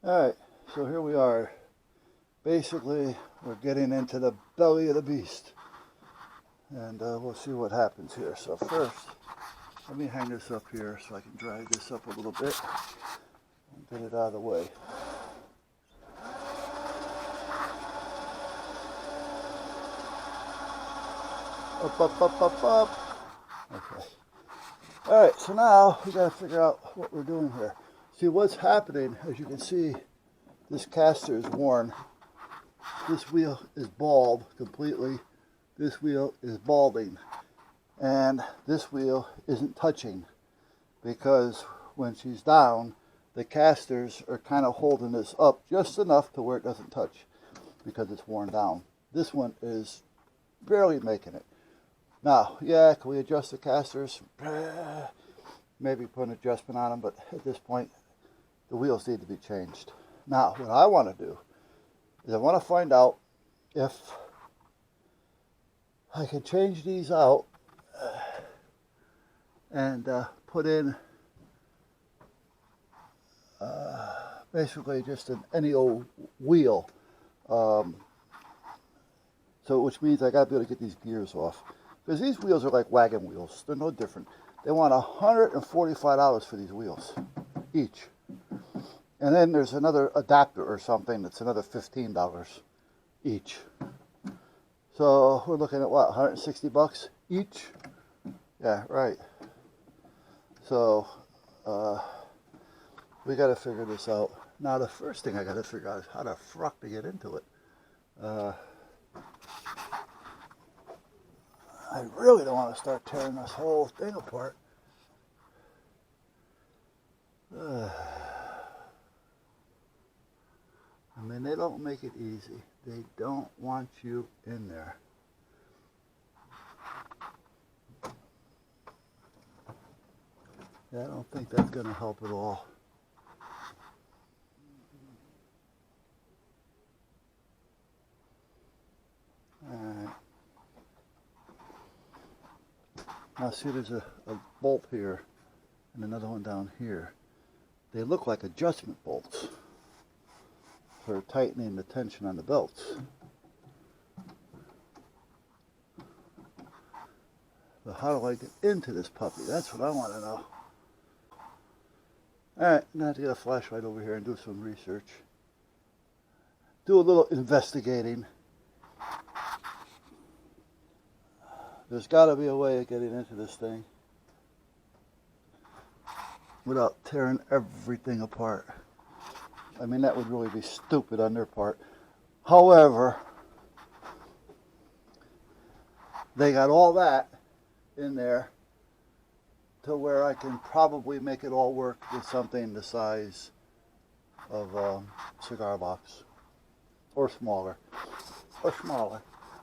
Alright, so here we are. Basically, we're getting into the belly of the beast. And we'll see what happens here. So first, let me hang this up here so I can drag this up a little bit and get it out of the way. Up, up, up, up, up. Okay. Alright, so now we got to figure out what we're doing here. See what's happening, as you can see, this caster is worn. This wheel is bald completely. This wheel is balding. And this wheel isn't touching because when she's down, the casters are kind of holding this up just enough to where it doesn't touch because it's worn down. This one is barely making it. Now, yeah, can we adjust the casters? Maybe put an adjustment on them, but at this point, the wheels need to be changed. Now, what I want to do is I want to find out if I can change these out and put in basically just any old wheel. So, which means I got to be able to get these gears off. Because these wheels are like wagon wheels. They're no different. They want $145 for these wheels each. And then there's another adapter or something that's another $15 each. So we're looking at what, 160 bucks each? Yeah, right. So we got to figure this out. Now the first thing I got to figure out is how the fuck to get into it. I really don't want to start tearing this whole thing apart. I mean, they don't make it easy. They don't want you in there. Yeah, I don't think that's going to help at all. Alright. Now see, there's a bolt here and another one down here. They look like adjustment bolts for tightening the tension on the belts. So how do I get into this puppy? That's what I want to know. Alright, I'm going to have to get a flashlight over here and do some research. Do a little investigating. There's got to be a way of getting into this thing without tearing everything apart. I mean, that would really be stupid on their part. However, they got all that in there to where I can probably make it all work with something the size of a cigar box or smaller.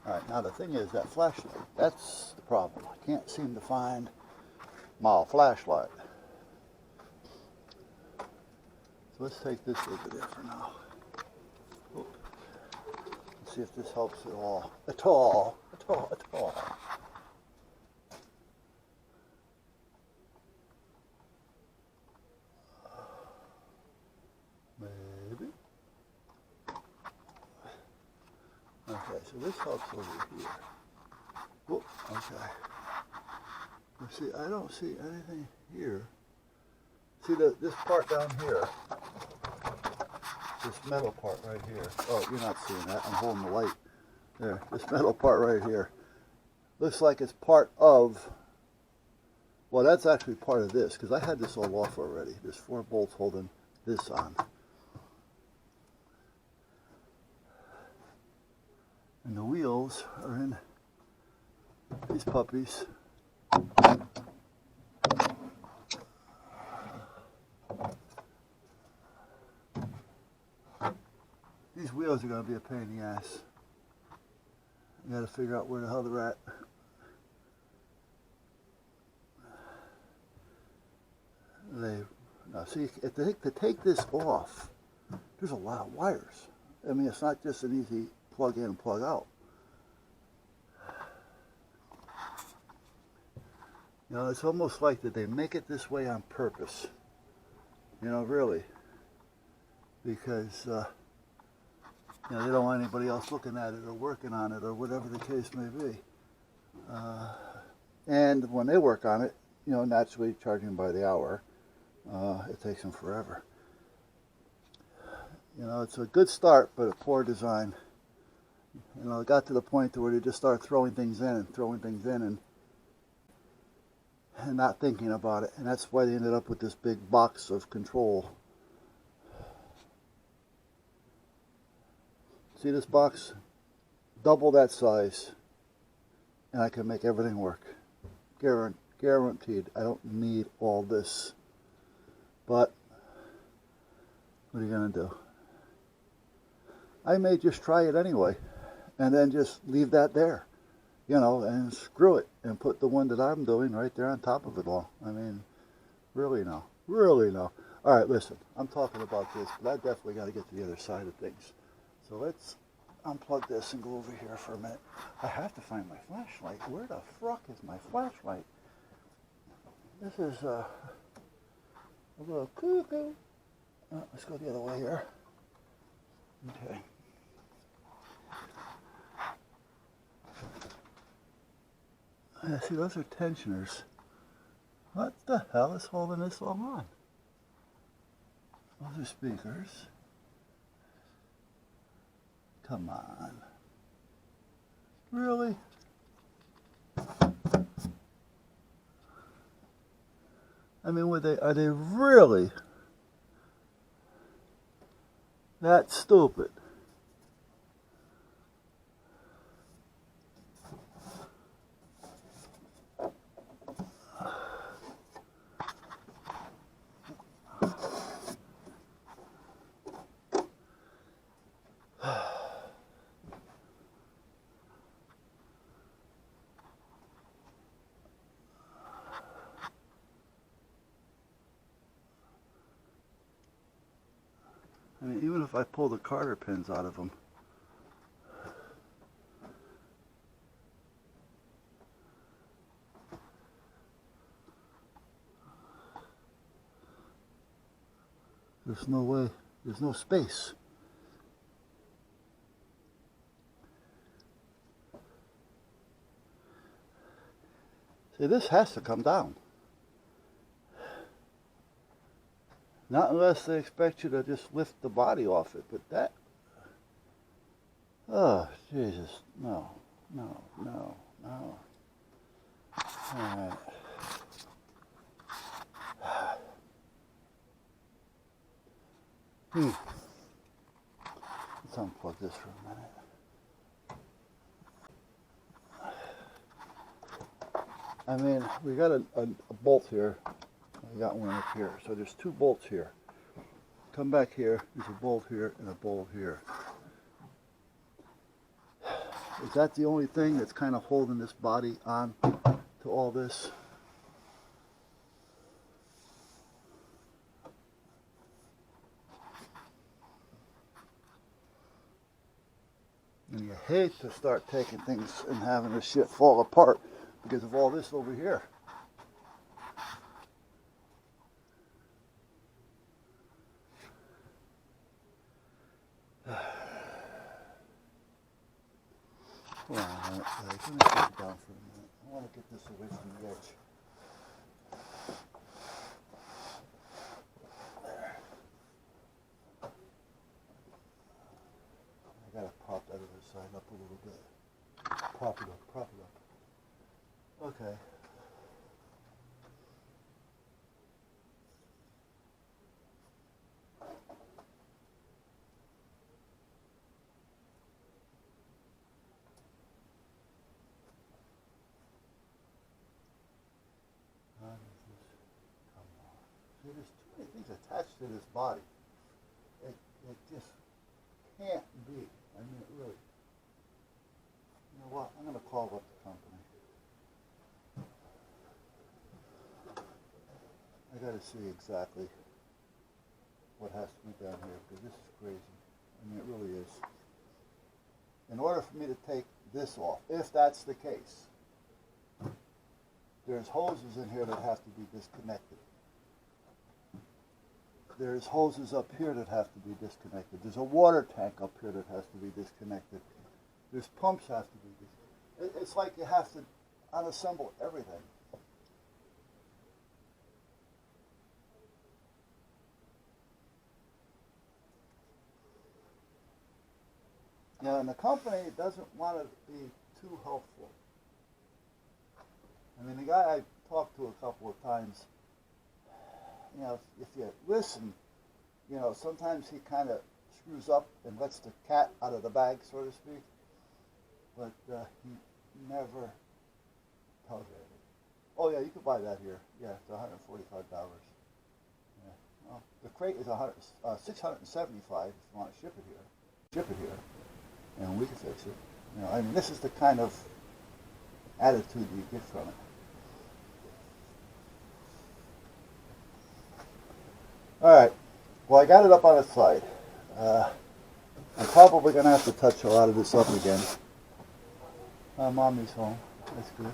Alright, now the thing is, that flashlight, that's the problem. I can't seem to find my flashlight. So let's take this over there for now. Let's see if this helps at all. At all. Maybe. Okay, so this helps over here. Whoop, okay. Let's see, I don't see anything here. See this part down here? This metal part right here. Oh, you're not seeing that. I'm holding the light. There, this metal part right here. Looks like it's part of, well, that's actually part of this, because I had this all off already. There's 4 bolts holding this on. And the wheels are in these puppies. These wheels are going to be a pain in the ass. I got to figure out where the hell they're at. Now see, to take this off, there's a lot of wires. I mean, it's not just an easy plug in and plug out. You know, it's almost like that they make it this way on purpose. You know, really. because you know, they don't want anybody else looking at it or working on it or whatever the case may be. And when they work on it, you know, naturally charging by the hour, it takes them forever. You know, it's a good start, but a poor design. You know, it got to the point where they just started throwing things in and not thinking about it. And that's why they ended up with this big box of control. See this box? Double that size, and I can make everything work. Guaranteed. I don't need all this. But what are you going to do? I may just try it anyway, and then just leave that there, you know, and screw it, and put the one that I'm doing right there on top of it all. I mean, really no. Really no. All right, listen, I'm talking about this, but I definitely got to get to the other side of things. So let's unplug this and go over here for a minute. I have to find my flashlight. Where the fuck is my flashlight? This is a little cuckoo. Let's go the other way here. Okay. See, those are tensioners. What the hell is holding this all on? Those are speakers. Come on. Really? I mean, are they really that stupid? I mean, even if I pull the Carter pins out of them, there's no way, there's no space. See, this has to come down. Not unless they expect you to just lift the body off it, but that, oh, Jesus, no, no, no, no. All right. Let's unplug this for a minute. I mean, we got a bolt here. I got one up here. So there's two bolts here. Come back here, there's a bolt here and a bolt here. Is that the only thing that's kind of holding this body on to all this? And you hate to start taking things and having this shit fall apart because of all this over here. Hold on a minute, let me put it down for a minute. I want to get this away from the edge. There. I gotta prop that other side up a little bit. Prop it up, prop it up. Okay. See, there's too many things attached to this body. It just can't be. I mean, it really. You know what? I'm going to call up the company. I got to see exactly what has to be done here because this is crazy. I mean, it really is. In order for me to take this off, if that's the case, there's hoses in here that have to be disconnected. there's hoses up here that have to be disconnected. There's a water tank up here that has to be disconnected. There's pumps have to be disconnected. It's like you have to unassemble everything. Yeah, and the company doesn't want to be too helpful. I mean, the guy I talked to a couple of times, you know, if you listen, you know, sometimes he kind of screws up and lets the cat out of the bag, so to speak. But he never tells you anything. Oh yeah, you could buy that here. Yeah, it's $145. Yeah. Well, the crate is $675 if you want to ship it here. Ship it here, and we can fix it. You know, I mean, this is the kind of attitude you get from it. All right. Well, I got it up on its side. I'm probably going to have to touch a lot of this up again. Mommy's home. That's good.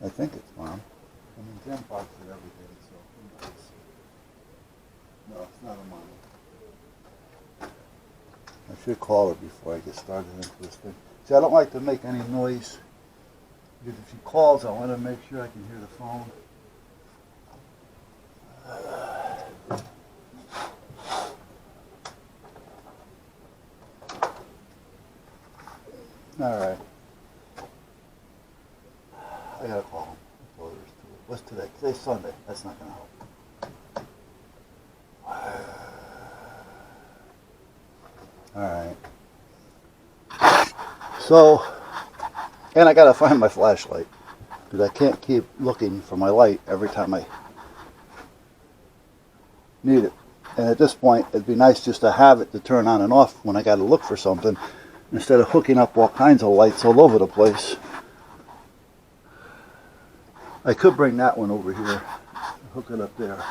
I think it's Mom. I mean, Jim parks it every day, so who knows? No, it's not a Mommy. I should call her before I get started into this thing. See, I don't like to make any noise. Because if she calls, I want to make sure I can hear the phone. All right. I gotta call him. What's today? Today's Sunday. That's not gonna help. All right. So, and I gotta find my flashlight because I can't keep looking for my light every time I need it. And at this point, it'd be nice just to have it to turn on and off when I gotta look for something, instead of hooking up all kinds of lights all over the place. I could bring that one over here, hook it up there,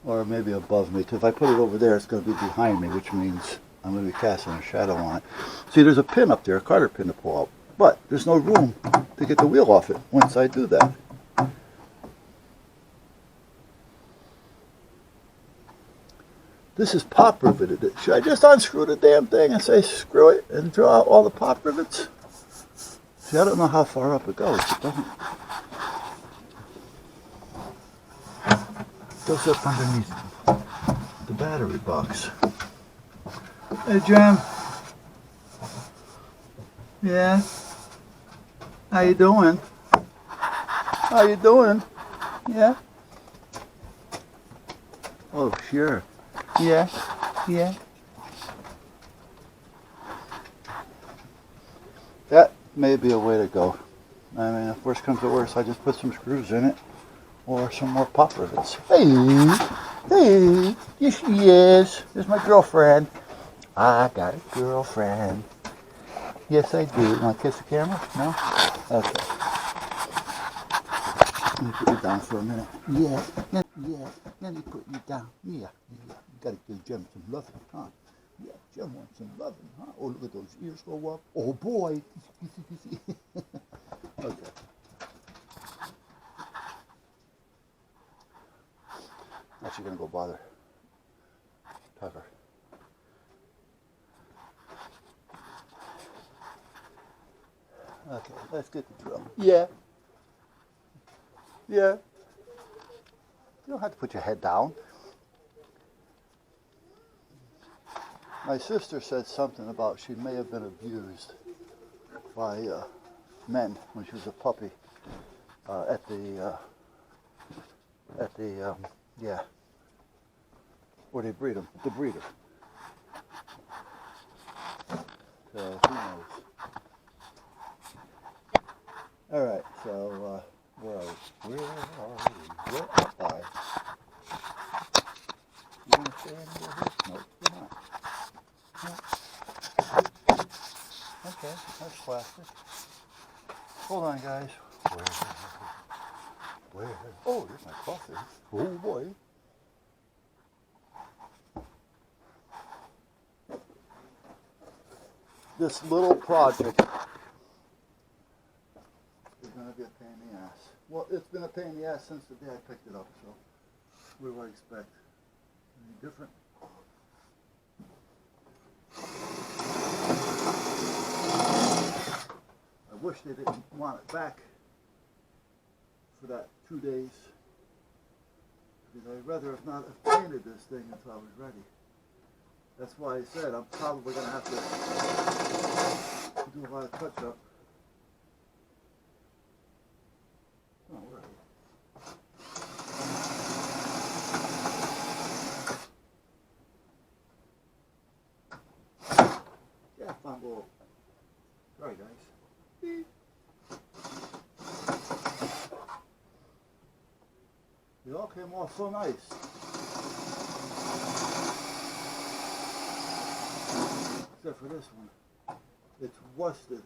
or maybe above me, because if I put it over there, it's going to be behind me, which means I'm going to be casting a shadow on it. See, there's a pin up there, a Carter pin to pull out, but there's no room to get the wheel off it once I do that. This is pop riveted. Should I just unscrew the damn thing and say screw it and draw out all the pop rivets? See, I don't know how far up it goes. It doesn't. It goes up underneath the battery box. Hey, Jim. Yeah? How you doing? How you doing? Yeah? Oh, sure. Yeah? Yeah? That may be a way to go. I mean, if worst comes to worst, I just put some screws in it. Or some more pop rivets. Hey! Hey! Yes, she is. There's my girlfriend. I got a girlfriend. Yes, I do. You want to kiss the camera? No? Okay. Let me put you down for a minute. Yeah. Yeah. Let me put you down. Yeah. Yeah. You gotta give Jim some loving, huh? Yeah, Jim wants some loving, huh? Oh, look at those ears go up. Oh, boy. Okay. Actually gonna go bother Tucker. Okay, let's get the drill. Yeah. Yeah. You don't have to put your head down. My sister said something about she may have been abused by men when she was a puppy at the yeah, where they breed them, the breeder. So who knows? All right, so where are we? Where am I? You gonna stay in here? No, you're not. No. Okay, that's plastic. Hold on, guys. Where? Oh, there's my coffee. Oh boy. This little project is going to be a pain in the ass. Well, it's it's been a pain in the ass since the day I picked it up, so what do I expect? Any different? I wish they didn't want it back for that 2 days, because I'd rather have not have painted this thing until I was ready. That's why I said I'm probably going to have to do a lot of touch-up. Oh, where are you? Yeah, fumble. Sorry, guys. Beep. They all came off so nice. Except for this one. It's rusted.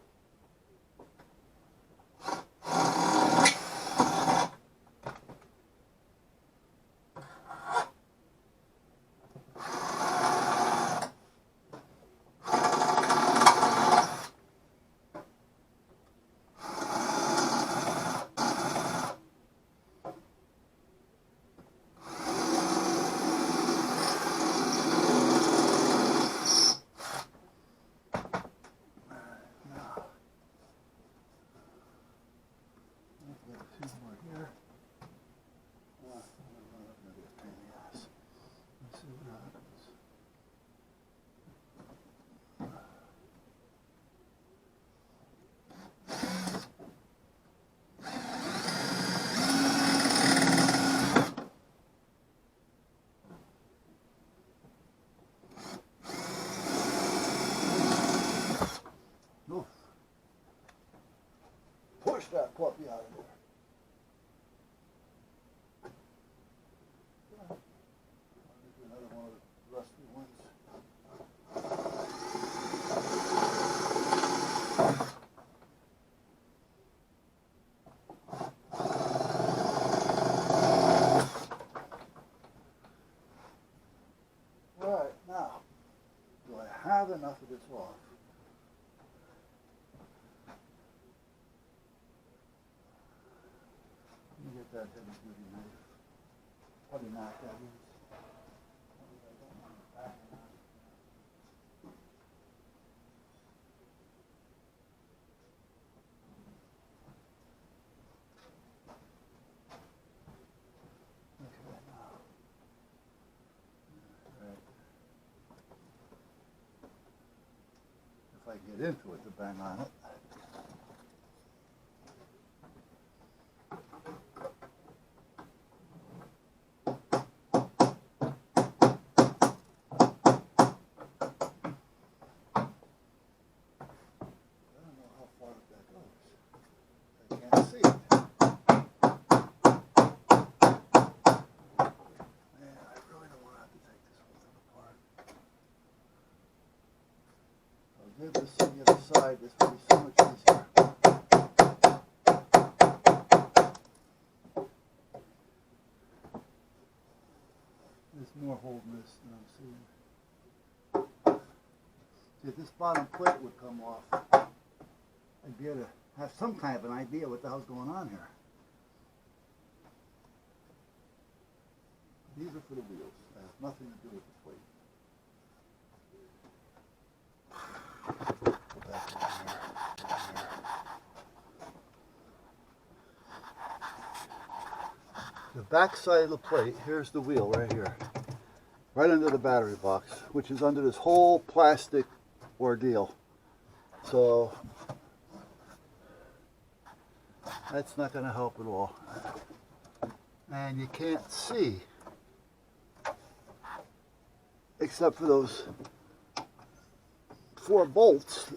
Push that puppy out of there. Another one of the rusty ones. All right, now, do I have enough of this off? Let me get that heavy duty knife. Probably not that is. Okay, now. Right. If I get into it to bang on it. Give this to the other side, this will be so much easier. There's more hole in this than I'm seeing. See, if this bottom plate would come off, I'd be able to have some kind of an idea what the hell's going on here. These are for the wheels. That has nothing to do with the plate. The back side of the plate, here's the wheel right here, right under the battery box, which is under this whole plastic ordeal. So that's not going to help at all. And you can't see except for those 4 bolts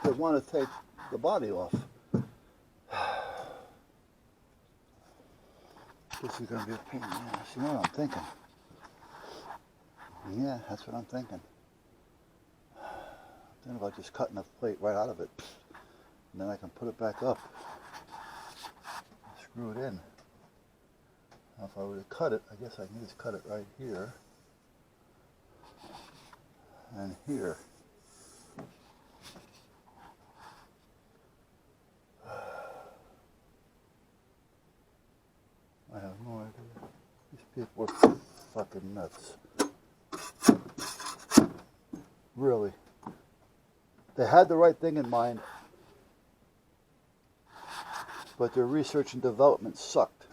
that want to take the body off. This is going to be a pain in the ass. You know what I'm thinking? Yeah, that's what I'm thinking. I'm thinking about just cutting the plate right out of it. And then I can put it back up. Screw it in. Now if I were to cut it, I guess I can just cut it right here. And here. I have no idea. These people are fucking nuts. Really. They had the right thing in mind, but their research and development sucked.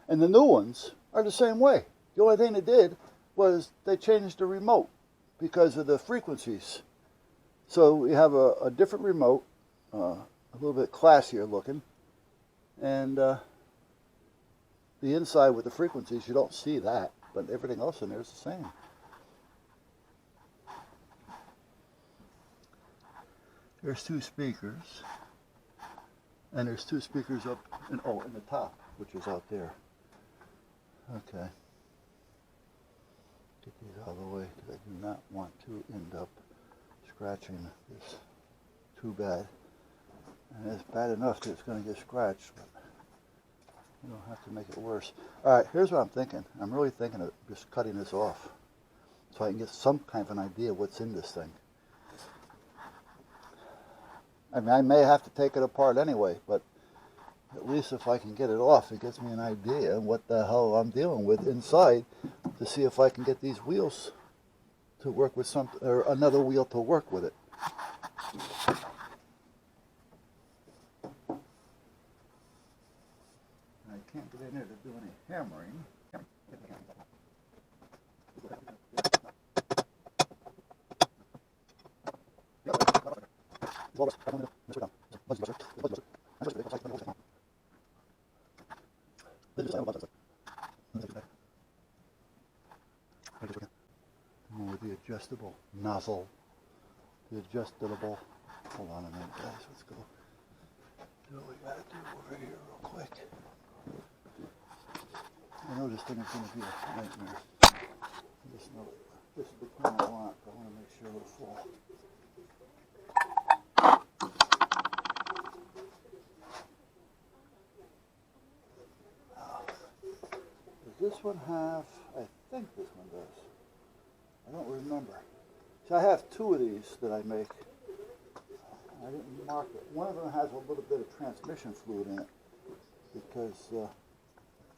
And the new ones are the same way. The only thing they did was they changed the remote because of the frequencies. So we have a different remote, a little bit classier looking, and the inside with the frequencies, you don't see that, but everything else in there is the same. There's two speakers, and there's two speakers up in the top, which is out there. Okay. Get these out of the way because I do not want to end up scratching this too bad. And it's bad enough that it's going to get scratched, but you don't have to make it worse. Alright, here's what I'm thinking. I'm really thinking of just cutting this off so I can get some kind of an idea what's in this thing. I mean, I may have to take it apart anyway, but at least if I can get it off, it gives me an idea of what the hell I'm dealing with inside to see if I can get these wheels to work with something, or another wheel to work with it. I can't get in there to do any hammering. With the adjustable nozzle, the adjustable. Hold on a minute, guys. Let's go do what we gotta do over here real quick. I know this thing is going to be a nightmare. I just know this is the kind I want. I want to make sure it'll fall. Does this one have? I think this one does. I don't remember. So I have two of these that I make. I didn't mark it. One of them has a little bit of transmission fluid in it because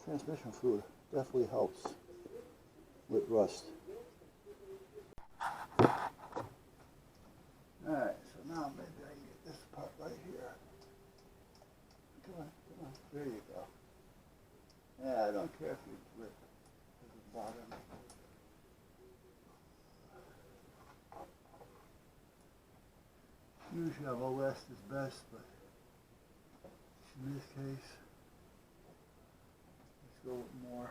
transmission fluid definitely helps with rust. Alright, so now maybe I can get this part right here. Come on, come on. There you go. Yeah, I don't care if you grip. It doesn't bother me. Usually I've less is best, but in this case, let's go with more.